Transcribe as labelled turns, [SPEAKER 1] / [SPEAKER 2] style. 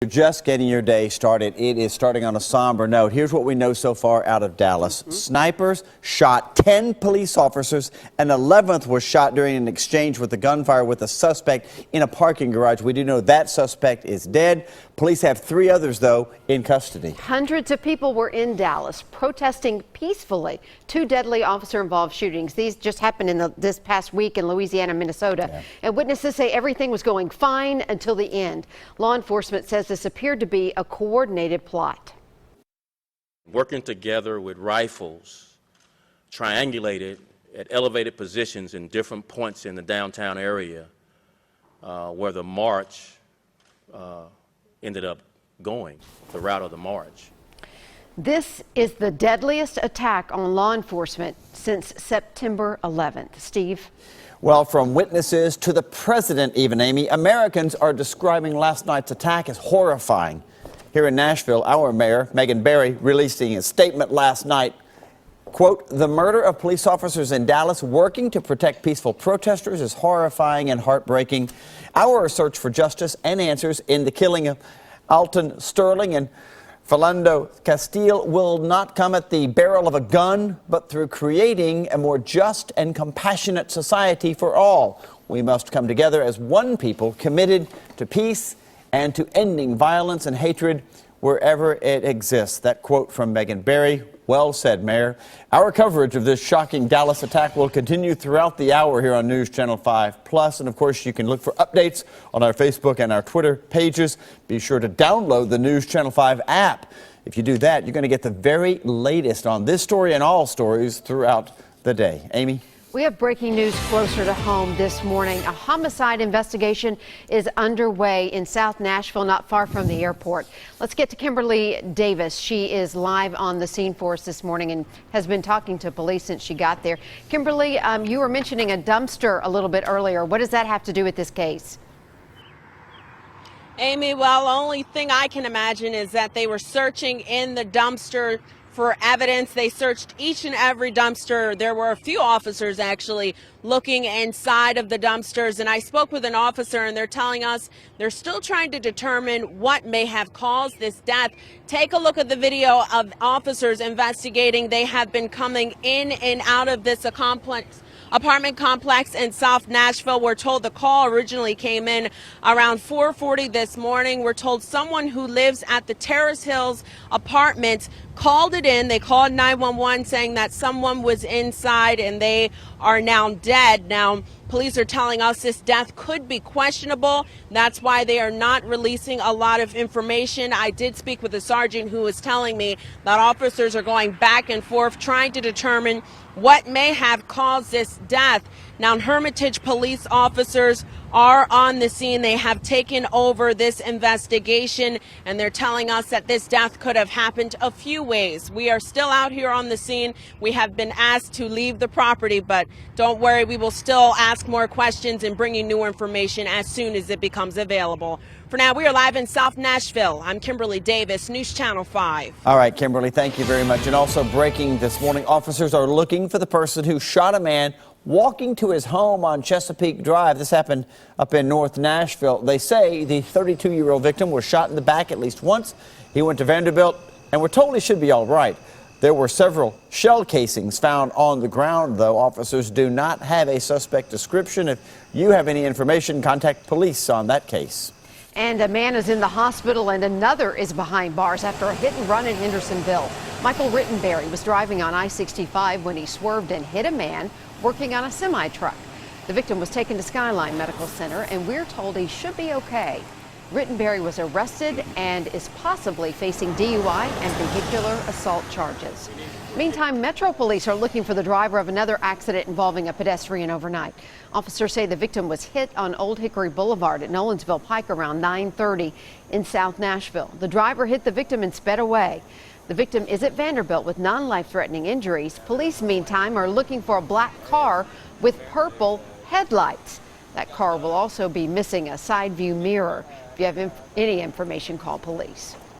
[SPEAKER 1] You're just getting your day started. It is starting on a somber note. Here's what we know so far out of Dallas. Snipers shot 10 police officers. An 11th was shot during an exchange with a gunfire with a suspect in a parking garage. We do know that suspect is dead. Police have 3 others, though, in custody.
[SPEAKER 2] Hundreds of people were in Dallas protesting peacefully. 2 deadly officer-involved shootings. These just happened in this past week in Louisiana, Minnesota.
[SPEAKER 1] Yeah.
[SPEAKER 2] And witnesses say everything was going fine until the end. Law enforcement says this appeared to be a coordinated plot.
[SPEAKER 3] Working together with rifles, triangulated at elevated positions in different points in the downtown area where the march ended up going, the route of the march.
[SPEAKER 2] This is the deadliest attack on law enforcement since September 11th. Steve?
[SPEAKER 1] Well, from witnesses to the president even, Amy, Americans are describing last night's attack as horrifying. Here in Nashville, our mayor, Megan Barry, releasing a statement last night. Quote, "The murder of police officers in Dallas working to protect peaceful protesters is horrifying and heartbreaking. Our search for justice and answers in the killing of Alton Sterling and Philando Castile will not come at the barrel of a gun, but through creating a more just and compassionate society for all. We must come together as one people committed to peace and to ending violence and hatred wherever it exists." That quote from Megan Barry. Well said, Mayor. Our coverage of this shocking Dallas attack will continue throughout the hour here on News Channel 5+. And of course, you can look for updates on our Facebook and our Twitter pages. Be sure to download the News Channel 5 app. If you do that, you're going to get the very latest on this story and all stories throughout the day. Amy?
[SPEAKER 2] We have breaking news closer to home this morning. A homicide investigation is underway in South Nashville, not far from the airport. Let's get to Kimberly Davis. She is live on the scene for us this morning and has been talking to police since she got there. Kimberly, you were mentioning a dumpster a little bit earlier. What does that have to do with this case?
[SPEAKER 4] Amy, well, the only thing I can imagine is that they were searching in the dumpster for evidence. They searched each and every dumpster. There were a few officers actually looking inside of the dumpsters, and I spoke with an officer and they're telling us they're still trying to determine what may have caused this death. Take a look at the video of officers investigating. They have been coming in and out of this apartment complex in South Nashville. We're told the call originally came in around 4:40 this morning. We're told someone who lives at the Terrace Hills apartment called it in. They called 911 saying that someone was inside and they are now dead. Now, police are telling us this death could be questionable. That's why they are not releasing a lot of information. I did speak with a sergeant who was telling me that officers are going back and forth trying to determine what may have caused this death. Now, Hermitage police officers are on the scene. They have taken over this investigation, and they're telling us that this death could have happened a few ways. We are still out here on the scene. We have been asked to leave the property, but don't worry, we will still ask more questions and bring you new information as soon as it becomes available. For now, we are live in South Nashville. I'm Kimberly Davis, News Channel 5.
[SPEAKER 1] All right, Kimberly, thank you very much. And also breaking this morning, officers are looking for the person who shot a man walking to his home on Chesapeake Drive. This happened up in North Nashville. They say the 32-year-old victim was shot in the back at least once. He went to Vanderbilt, and we're told he should be all right. There were several shell casings found on the ground, though. Officers do not have a suspect description. If you have any information, contact police on that case.
[SPEAKER 2] And a man is in the hospital and another is behind bars after a hit and run in Hendersonville. Michael Rittenberry was driving on I-65 when he swerved and hit a man working on a semi-truck. The victim was taken to Skyline Medical Center, and we're told he should be okay. Rittenberry was arrested and is possibly facing DUI and vehicular assault charges. Meantime, Metro Police are looking for the driver of another accident involving a pedestrian overnight. Officers say the victim was hit on Old Hickory Boulevard at Nolensville Pike around 9:30 in South Nashville. The driver hit the victim and sped away. The victim is at Vanderbilt with non-life-threatening injuries. Police, meantime, are looking for a black car with purple headlights. That car will also be missing a side view mirror. If you have any information, call police.